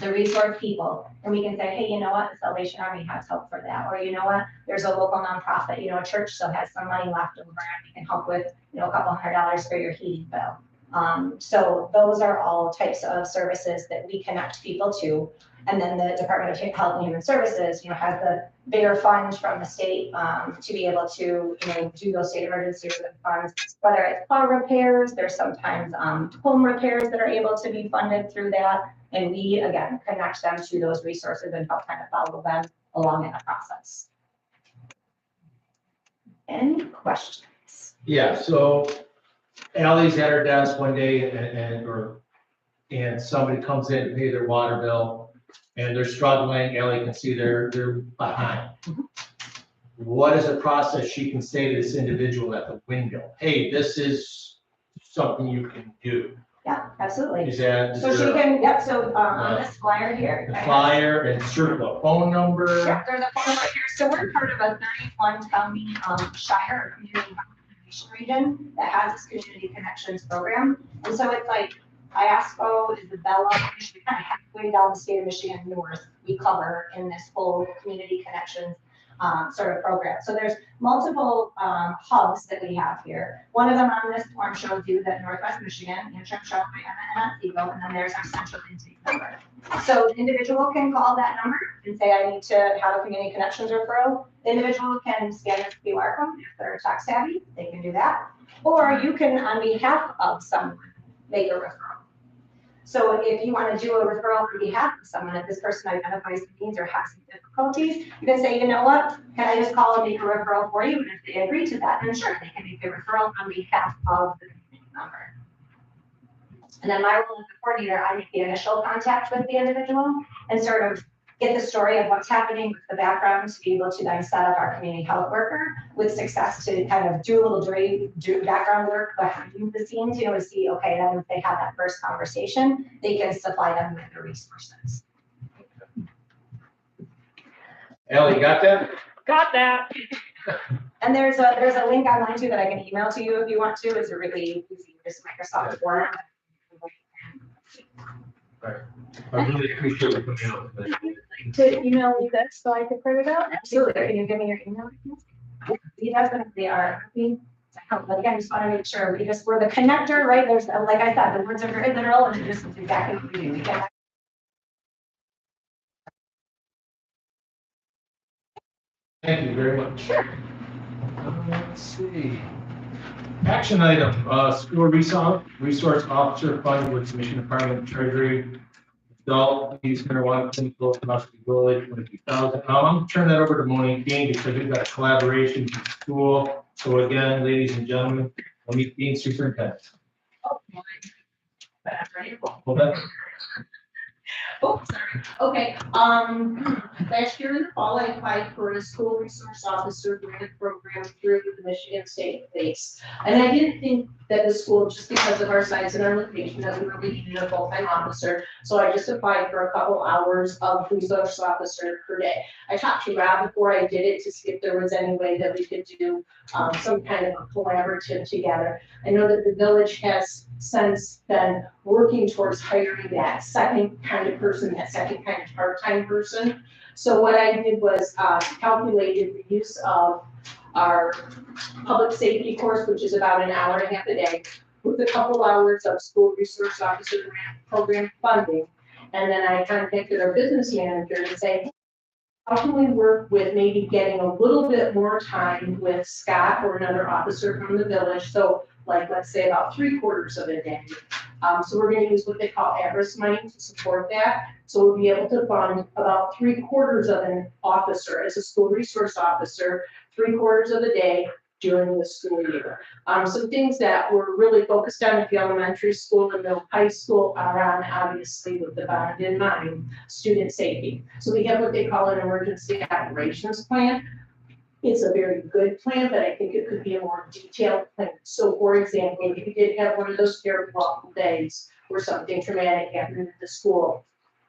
the resource people, and we can say, hey, you know what, the Salvation Army has help for that, or you know what, there's a local nonprofit, a church still has some money left over and we can help with, a couple $100 for your heating bill. So those are all types of services that we connect people to. And then the Department of Health and Human Services, has the bigger fund from the state to be able to, do those state emergency funds, whether it's car repairs, there's sometimes home repairs that are able to be funded through that. And we, again, connect them to those resources and help kind of follow them along in the process. Any questions? Yeah, so Ally's at her desk one day and somebody comes in to pay their water bill and they're struggling. Ally can see they're behind. What is a process she can say to this individual at the window? Hey, this is something you can do. Yeah, absolutely. Is that? So she can, yep, so on this flyer here. The flyer and circle a phone number. Yeah, there's a phone number here. So we're part of a 31 county shire or community conservation region that has this community connections program. And so it's like Iasco, Isabella, Michigan, kind of halfway down the state of Michigan north, we cover in this whole community connections sort of program. So there's multiple hubs that we have here. One of them on this form shows you that Northwest Michigan, Antrim, Shelby, and Eagle, and then there's our central intake number. So the individual can call that number and say, I need to have a community connections referral. The individual can scan this QR code if they're tech savvy, they can do that. Or you can, on behalf of someone, make a referral. So if you want to do a referral on behalf of someone, if this person identifies needs or has some difficulties, you can say, you know what, can I just call and make a referral for you? And if they agree to that, then sure, they can make a referral on behalf of the community member. And then my role as the coordinator, I make the initial contact with the individual and sort of get the story of what's happening with the background to be able to then set up our community health worker with success to kind of do a little do background work behind the scenes, to see, okay, then if they have that first conversation, they can supply them with the resources. Ally, you got that? Got that. And there's a link online too that I can email to you if you want to. It's a really easy, just Microsoft Word. Right. I really appreciate you coming out. To email me this so I can print it out? Absolutely. Can you give me your email? You definitely are happy to help. But again, I just want to make sure we're the connector, right? There's, like I said, the words are very literal and it just is exactly what we do. We can. Thank you very much. Let's see. Action item, school resource officer fund with Michigan Department of Treasury. Adult, he's gonna want to close custody goal 22,000. I'm gonna turn that over to Monique Dean because we've got a collaboration with the school. So again, ladies and gentlemen, Monique Dean, superintendent. Hold on. Oh, sorry. Okay, last year in the fall, I applied for a school resource officer grant program through the Michigan State Police. And I didn't think that the school, just because of our size and our location, that we really needed a full-time officer. So I just applied for a couple hours of resource officer per day. I talked to Rob before I did it to see if there was any way that we could do some kind of a collaborative together. I know that the village has since been working towards hiring that second kind of person, that second kind of part-time person. So what I did was calculated the use of our public safety course, which is about an hour and a half a day, with a couple hours of school resource officer grant program funding. And then I contacted our business manager to say, how can we work with maybe getting a little bit more time with Scott or another officer from the village? So like, let's say about 3/4 of a day. So we're going to use what they call AVRIS money to support that. So we'll be able to fund about 3/4 of an officer as a school resource officer, 3/4 of the day during the school year. Some things that we're really focused on at the elementary school and the high school are on, obviously with the bond in mind, student safety. So we have what they call an emergency operations plan. It's a very good plan, but I think it could be a more detailed plan. So for example, if you did have one of those terrible awful days where something traumatic happened at the school,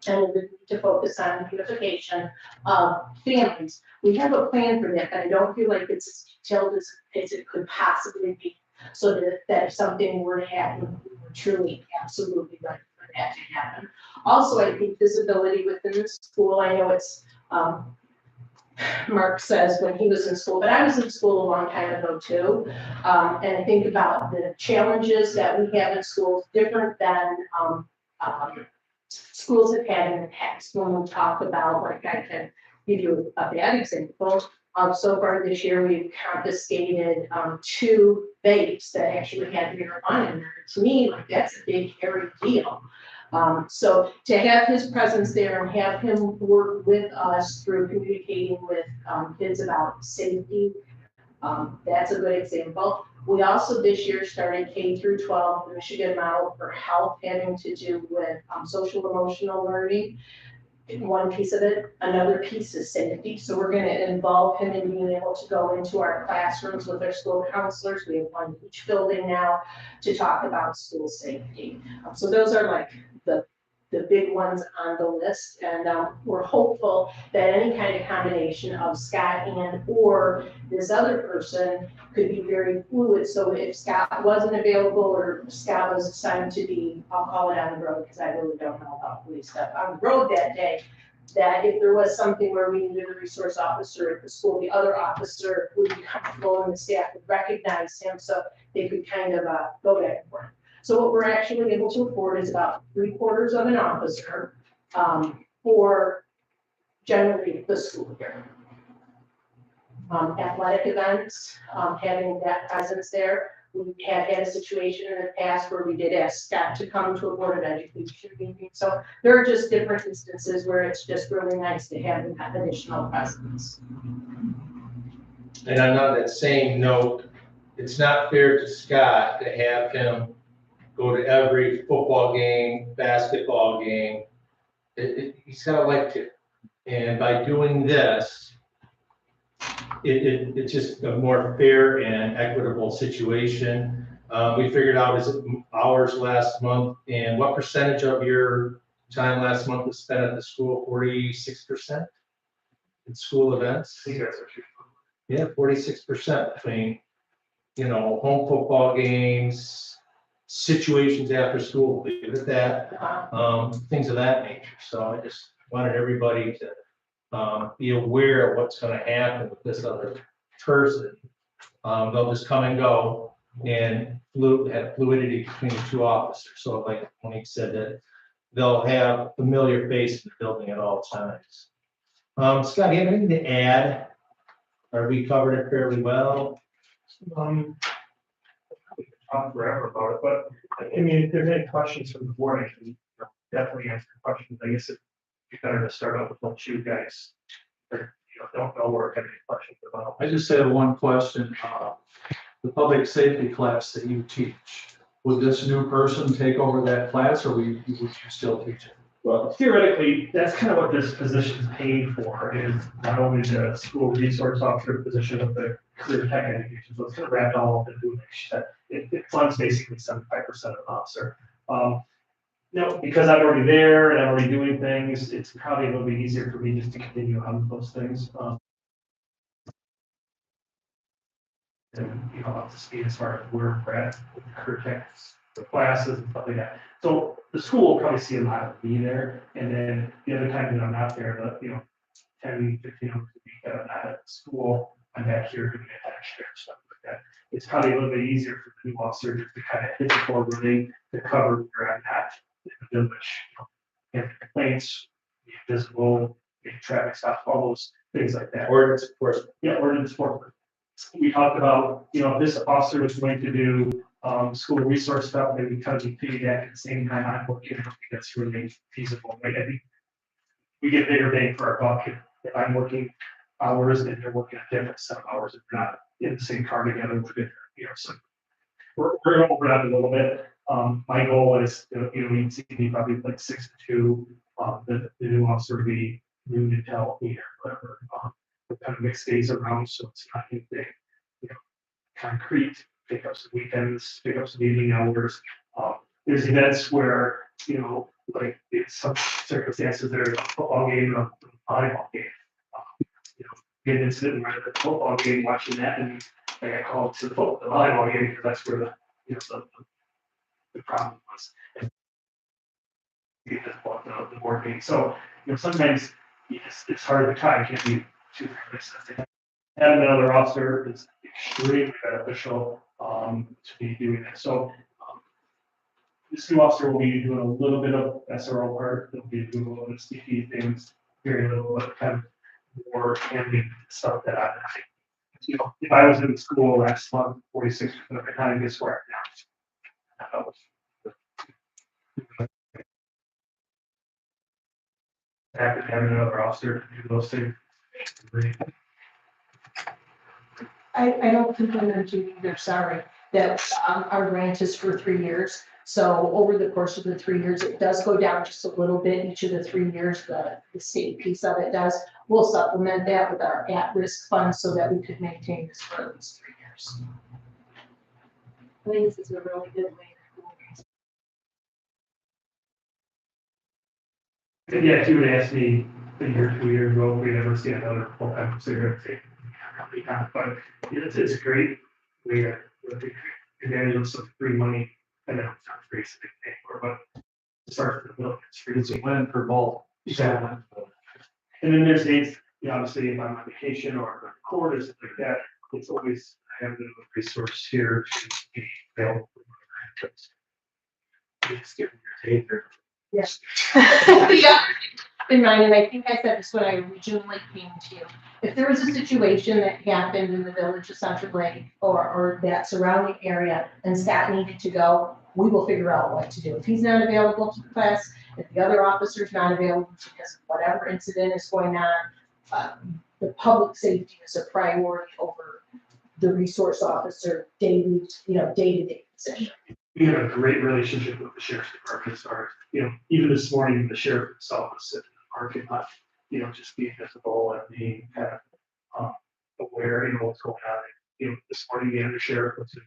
and we need to focus on unification of families. We have a plan for that, but I don't feel like it's as detailed as it could possibly be. So that if something were to happen, we were truly absolutely ready for that to happen. Also, I think visibility within the school, I know it's Mark says when he was in school, but I was in school a long time ago too. And I think about the challenges that we have in schools, different than, schools have had in the past. When we talk about, like, I can give you a bad example. So far this year, we've confiscated, 2 vapes that actually had marijuana in there. To me, like, that's a big, hairy deal. So to have his presence there and have him work with us through communicating with, kids about safety, that's a good example. We also this year started K through 12, the Michigan Model for Health, having to do with, social emotional learning. One piece of it, another piece is safety. So we're gonna involve him in being able to go into our classrooms with our school counselors. We have one in each building now to talk about school safety. So those are like the big ones on the list. And we're hopeful that any kind of combination of Scott and or this other person could be very fluid. So if Scott wasn't available or Scott was assigned to be, I'll call it on the road because I really don't know about police stuff, on the road that day, that if there was something where we needed a resource officer at the school, the other officer would be comfortable and the staff would recognize him so they could kind of go back and forth. So what we're actually able to afford is about 3/4 of an officer for generally the school year. Athletic events, having that presence there. We have had a situation in the past where we did ask Scott to come to a Board of Education meeting. So there are just different instances where it's just really nice to have that additional presence. And on that same note, it's not fair to Scott to have him go to every football game, basketball game. He's got to like to. And by doing this, it's just a more fair and equitable situation. We figured out his hours last month, and what percentage of your time last month was spent at the school? 46% in school events? I think that's what you. Yeah, 46% between, home football games, situations after school, leave it at that, things of that nature. So I just wanted everybody to be aware of what's going to happen with this other person. They'll just come and go and have fluidity between the 2 officers. So like Monique said, that they'll have a familiar face in the building at all times. Scott, do you have anything to add? Are we covered it fairly well? Talk forever about it, but I mean, if there's any questions from the board, I can definitely answer questions. I guess it'd be better to start off with what you guys don't know or have any questions about. I just have one question. The public safety class that you teach, would this new person take over that class or would you still teach it? Well, theoretically, that's kind of what this position is paid for, is not only the school resource officer position of the career tech education, so it's kind of wrapped all up into it funds basically 75% of the officer. No, because I'm already there and I'm already doing things, it's probably a little bit easier for me just to continue on with those things. And up to speed as far as where we're at with the career tech, the classes and stuff like that. So the school will probably see a lot of me there, and then the other time that I'm not there, 10, 15 hours a week that I'm not at school, I'm back here doing attached care stuff like that. It's probably a little bit easier for the new officer just to kind of hit the floor running to cover where I'm at in the village. Have complaints, be visible, make traffic stops, all those things like that. Ordinance enforcement. Yeah, ordinance enforcement. We talked about, if this officer was going to do school resource stuff, maybe kind of be that at the same time I'm working, I don't think that's really feasible, right? I think we get bigger bang for our buck if I'm working hours and they're working a different set of hours, if we're not in the same car together, so we're going to open up a little bit. My goal is, you can see me probably like 6 to 2, the new officer would be noon until 8 or whatever. We kind of mix days around, so it's not anything, concrete. Pickups and weekends, pickups and evening hours. There's events where, like in some circumstances, there's a football game or a volleyball game. Get an incident where the football game, watching that, and I got called to the volleyball game because that's where the problem was. The board meeting. So, sometimes it's hard to tie. It can't be two families that they have. Having another officer is extremely beneficial, to be doing it. So, this new officer will be doing a little bit of SRO work, they'll be doing a little bit of CP things, very little, but kind of more handling stuff that I, you know, if I was in school last month, 46% of the time, guess where I'm now? After having another officer do those things. I don't think I'm gonna do either, sorry, that, our grant is for 3 years. So over the course of the 3 years, it does go down just a little bit each of the 3 years, the state piece of it does. We'll supplement that with our at-risk fund so that we could maintain this for at least 3 years. I think this is a really good way. And yeah, if you would ask me a year, 2 years ago, if we'd ever see another full-time cigarette take, probably not, but it's a great way to take advantage of some free money, and then it's not free, so they pay for, but it starts with the middle, it's free. It's a win for both. Exactly. And then there's days, you know, obviously, if I'm on vacation or on court or something like that, it's always, I have a resource here to be available. Just give them your taser. Yes. Yeah. In mind, and I think I said this when I originally came to you. If there was a situation that happened in the village of Central Lake or that surrounding area and Scott needed to go, we will figure out what to do. If he's not available to the class, if the other officer's not available because of whatever incident is going on, the public safety is a priority over the resource officer daily, day-to-day position. We have a great relationship with the sheriff's department as far as, you know, even this morning, the sheriff himself was sitting in the parking lot, you know, just being visible and being kind of aware, you know, what's going on. You know, this morning, the undersheriff was in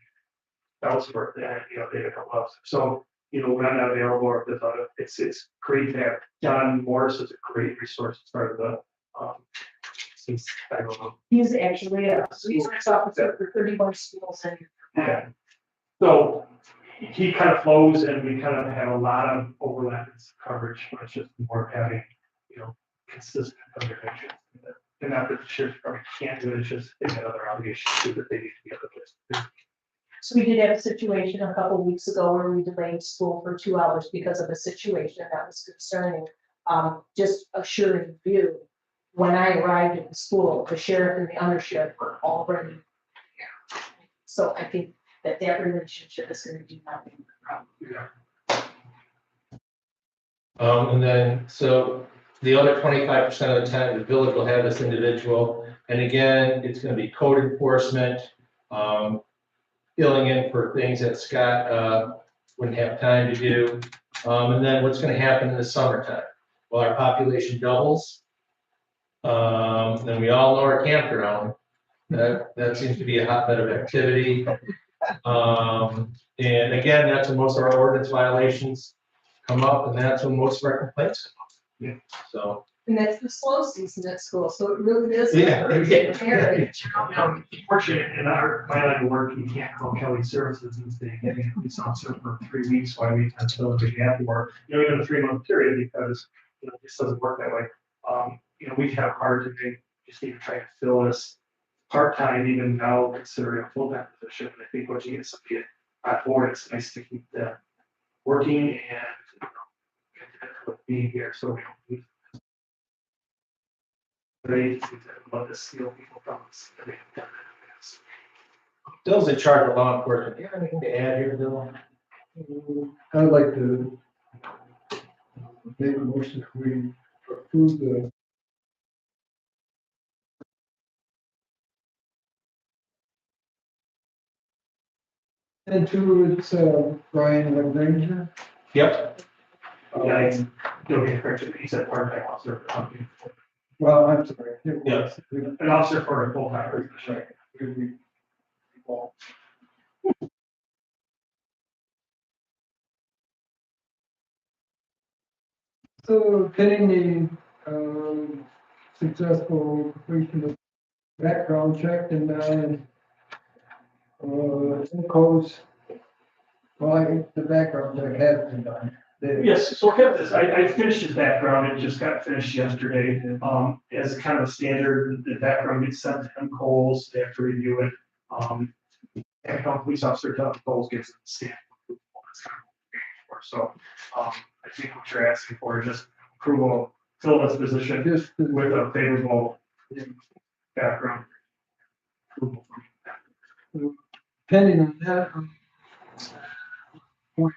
Ellsworth, and, you know, they had a couple of, so, you know, when I'm not available or if there's other, it's great to have. John Morris is a great resource as part of the, since, I don't know. He's actually a resource officer for 31 schools in. Yeah. So he kind of flows and we kind of have a lot of overlap in coverage, but it's just more of having, you know, consistent communication. And not that the sheriff's department can't do it, it's just they have other obligations too that they need to be other places to do. So we did have a situation a couple of weeks ago where we delayed school for 2 hours because of a situation that was concerning. Just assuring you, when I arrived at the school, the sheriff and the undersheriff were already here. So I think that relationship is going to be nothing but a problem. Yeah. And then, so the other 25% of the time, the village will have this individual. And again, it's going to be code enforcement, filling in for things that Scott wouldn't have time to do. And then what's going to happen in the summertime? Well, our population doubles. Then we all know our campground. That seems to be a hotbed of activity. And again, that's when most of our ordinance violations come up, and that's when most of our complaints come up. Yeah. So. And that's the slow season at school, so it really is. Yeah. Fortunate in my line of work, you can't call Kelly Services and say, hey, it's on server for 3 weeks, why we can't fill it again, or, you know, even a 3-month period, because, you know, this doesn't work that way. You know, we have hard to make, just even trying to fill this part-time, even now considering a full-time position. And I think once you get somebody on board, it's nice to keep them working and, you know, being here, so we don't lose the agencies that love to steal people from us. That they have done that. Bill's in charge of law enforcement. Do you have anything to add here, Bill? I'd like to make a motion if we approve the and two, it's Brian Lagrange. Yep. Yeah, don't get corrected, he said part-time officer for the company. Well, I'm sorry. Yes. An officer for a full-time position. So pending the successful completion of background check and codes, well, the background check has been done. Yes, so I finished his background, it just got finished yesterday. As kind of a standard, the background gets sent to M. Coles, they have to review it. And a police officer, Tom Coles gets the stamp. So, I think what you're asking for is just approval, fill this position Just with a favorable background. pending on that. Point.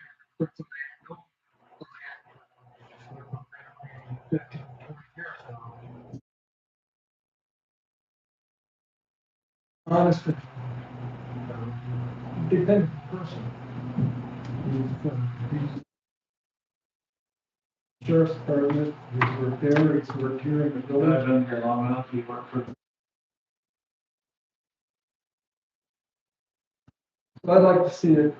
Honestly, dependent person. He's Sheriff's Department, he's worked there, he's worked here in the I've village. been here long enough, you work for. So I'd like to see it,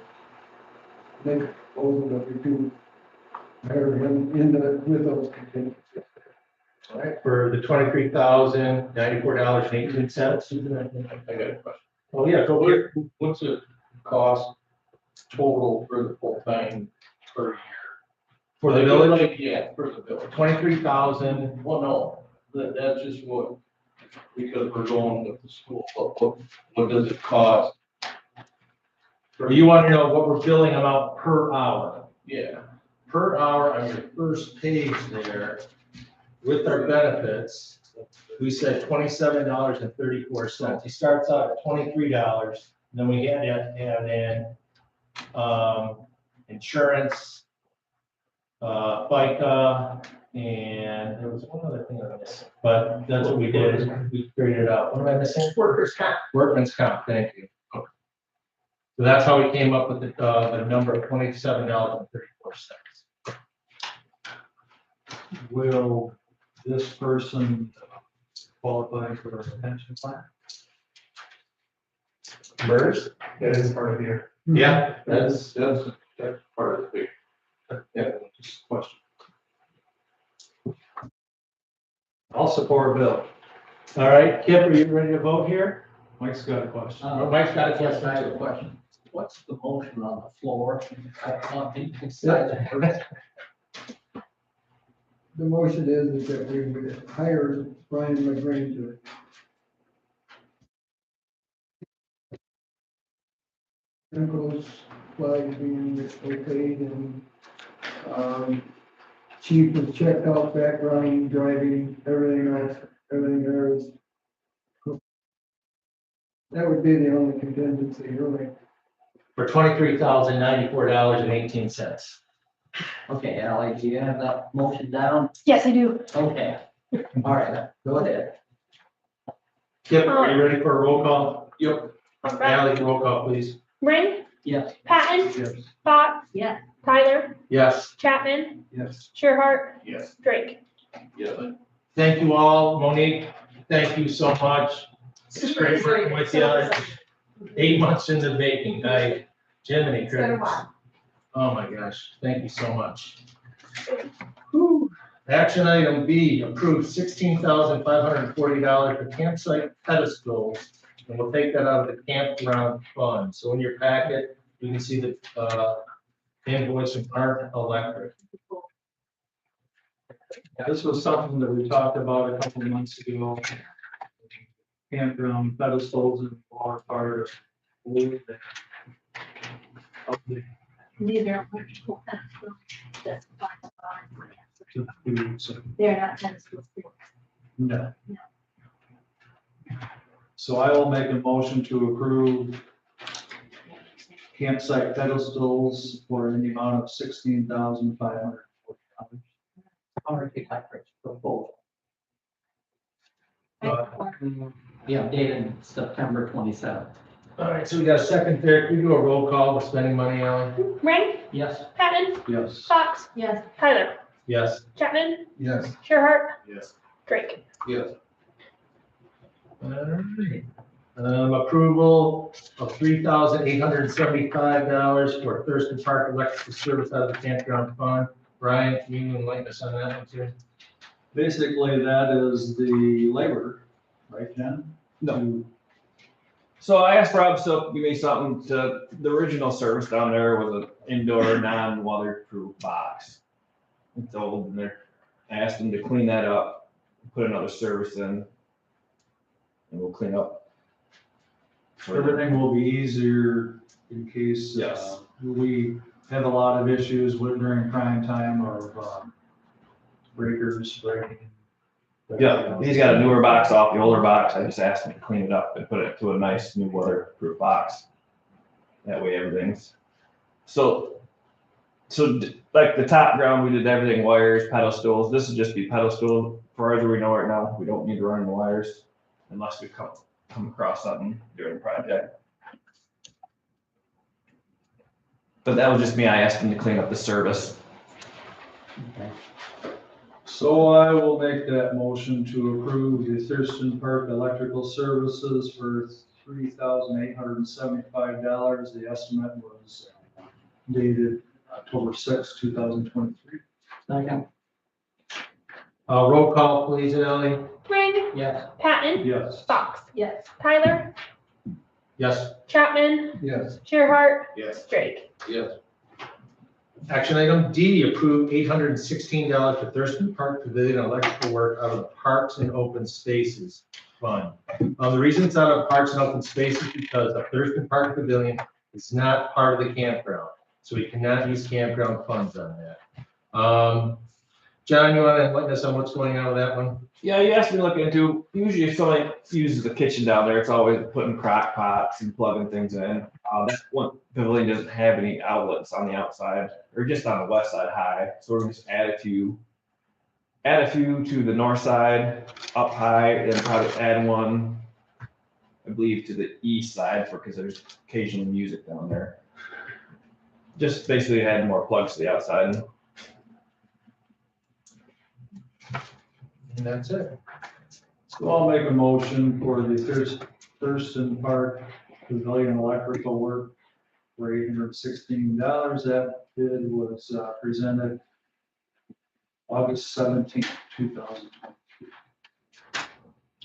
make a proposal that we do hire him with those contingencies. All right, for the $23,094.18. I got a question. Oh, yeah, go here. What's it cost total for the full thing per year? For the village, Yeah, for the village. 23,000. Well, no, that's just what, because we're going with the school, what does it cost? You want to know what we're billing them out per hour? Yeah, Per hour on your first page there, with our benefits, we said $27.34. He starts out at $23, then we had to add in insurance, FICA, and there was one other thing I missed, but that's what we did, is we figured it out. What am I missing? Workers' comp. Workman's comp, thank you. Okay. So that's how we came up with the number of $27.34. Will this person qualify for a pension plan? MERS? That is part of your. Yeah, that's part of the big. Yeah, just a question. I'll support Bill. all right, Kip, are you ready to vote here? Mike's got a question. Mike's got a Yes, question. I have a question. What's the motion on the floor? I thought you could say that. The motion is that we would hire Brian LaGrange. Chemicals, flags being okayed and, chief was checked out, background, driving, everything else, everything there is. That would be the only contingency, really. For $23,094.18. Okay, Ally, do you have that motion down? Yes, I do. Okay, all right, go ahead. Kip, are you ready for a roll call? Yep. All right. Ally, roll call, please. Ring, Yes. Patton, Yes. Fox, Yeah. Tyler, Yes. Chapman, Yes. Shearhart, Yes. Drake. Yeah. Thank you all. Monique, thank you so much. It's great working with you. 8 months in the making. Jiminy It's been a Crickets. while. Oh my gosh, thank you so much. Whew. Action item B, approved $16,540 for campsite pedestals. And we'll take that out of the campground fund. So in your packet, you can see the invoice from Arc Electric. This was something that we talked about a couple of months ago. Campground pedestals and are part of wood and of the These are electrical pedestals. That's fine. so, They're not pedestals. no. So I will make a motion to approve campsite pedestals for an amount of $16,540. Arc Electric's proposal. Uh, Yeah, dated September 27th. All right, so we got a second there. Can we do a roll call with spending money on? Ring, Yes. Patton, Yes. Fox, Yes. Tyler, Yes. Chapman, Yes. Shearhart, Yes. Drake. Yes. All right. Approval of $3,875 for Thurston Park electrical service out of the campground fund. Brian, can you enlighten us on that one too? Basically, that is the labor, right, Jen? No. To So I asked Rob Silk to give me something to, the original service down there was an indoor non-weatherproof box. It's old and there, I asked him to clean that up, put another service in. And we'll clean up. Everything will be easier in case. Yes. We have a lot of issues with during prime time of, breakers breaking. Yeah, he's got a newer box off the older box. I just asked him to clean it up and put it to a nice new weatherproof box. That way everything's, so like the top ground, we did everything wires, pedestals. This would just be pedestal. As far as we know right now, we don't need to run the wires unless we come across something during the project. But that was just me. I asked him to clean up the service. So I will make that motion to approve the Thurston Park Electrical Services for $3,875. The estimate was dated October 6, 2023. Second. Roll call, please, Ally. Ring, Yes. Patton, Yes. Fox, Yes. Tyler, Yes. Chapman, Yes. Shearhart, Yes. Drake. Yes. Action item D, approve $816 for Thurston Park Pavilion electrical work out of the Parks and Open Spaces Fund. The reason it's out of Parks and Open Spaces because the Thurston Park Pavilion is not part of the campground, so we cannot use campground funds on that. John, you want to let us know what's going on with that one? Yeah, you asked me to look into, usually if somebody uses the kitchen down there, it's always putting crock pots and plugging things in. That one pavilion doesn't have any outlets on the outside, or just on the west side high, so we're gonna just add a few to the north side, up high, and probably add one, I believe, to the east side, because there's occasional music down there. Just basically add more plugs to the outside. And that's it. So I'll make a motion for the Thurston Park Pavilion electrical work for $816. That bid was presented August 17th, 2023.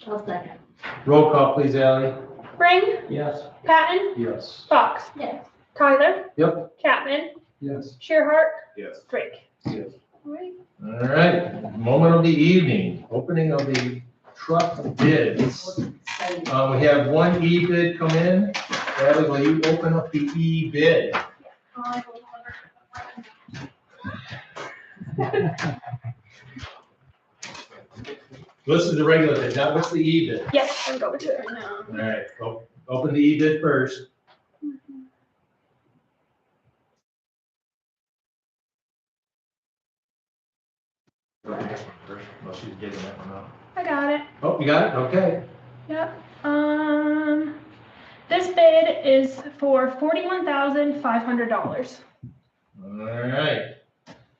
I'll second. Roll call, please, Ally. Ring, Yes. Patton, Yes. Fox, Yes. Tyler, Yep. Chapman, Yes. Shearhart, Yes. Drake. Yes. All right. All right, moment of the evening, opening of the truck bids. We have one E-bid come in. Ally, will you open up the E-bid? This is the regular bid, now what's the E-bid? Yes, I'm going to it right now. All right, open the E-bid first. I got it. Oh, you got it? Okay. Yep. This bid is for $41,500. All right.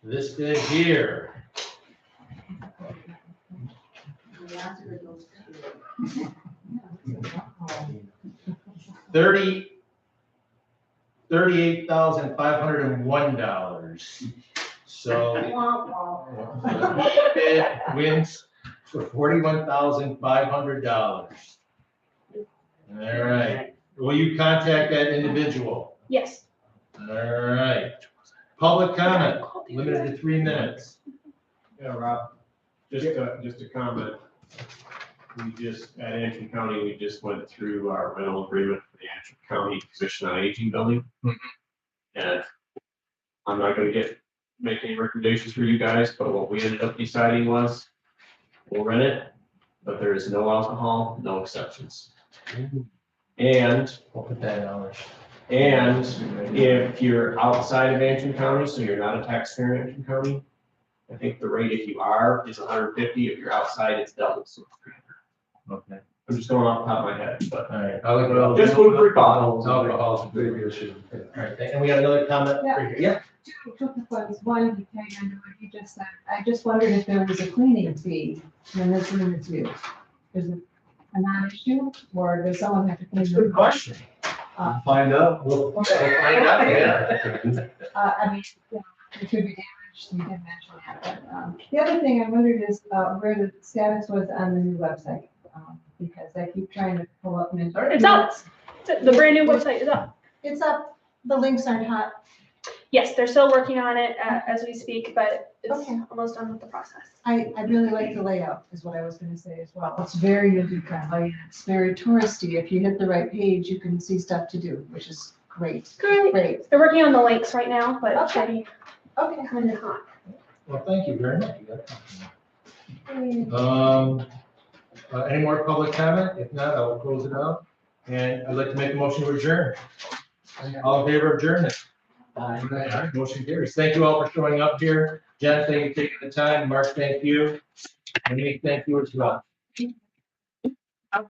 This bid here. $38,501. So the bid wins for $41,500. All right. Will you contact that individual? Yes. All right. Public comment, limited to 3 minutes. Yeah, Rob, just a comment. We just, at Antrim County, we just went through our rental agreement for the Antrim County Commission on Aging building. And I'm not gonna make any recommendations for you guys, but what we ended up deciding was we'll rent it, but there is no alcohol, no exceptions. And We'll put that in ours. And if you're outside of Antrim County, so you're not a taxpayer in Antrim County, I think the rate if you are is 150. If you're outside, it's double. So it's 300. Okay. I'm just going off the top of my head, but All right. I'll look it up. just food for thought. Alcohol's a big issue. All right, and we got another comment Yeah. right here. Yeah. Two quick ones. One, to tag on to what you just said, I just wondered if there was a cleaning fee when this room is used. Is it a non-issue, or does someone have to clean? That's a good question. Find out. We'll find out, yeah. I mean, you know, it could be damaged, you did mention that, but, the other thing I wondered is, where the status was on the new website, because I keep trying to pull up. It's up. The brand new website is up. It's up, the links aren't hot. Yes, they're still working on it as we speak, but it's Okay. almost done with the process. I really like the layout, is what I was gonna say as well. It's very user-friendly, it's very touristy. If you hit the right page, you can see stuff to do, which is great. Great. They're working on the links right now, but it's Okay. already Okay. kind of hot. Well, thank you very much. Any more public comment? If not, I will close it out. And I'd like to make a motion to adjourn. All in favor of adjournment? Aye. Motion carries. Thank you all for showing up here. Jen, thank you for taking the time. Mark, thank you. And Amy, thank you as well.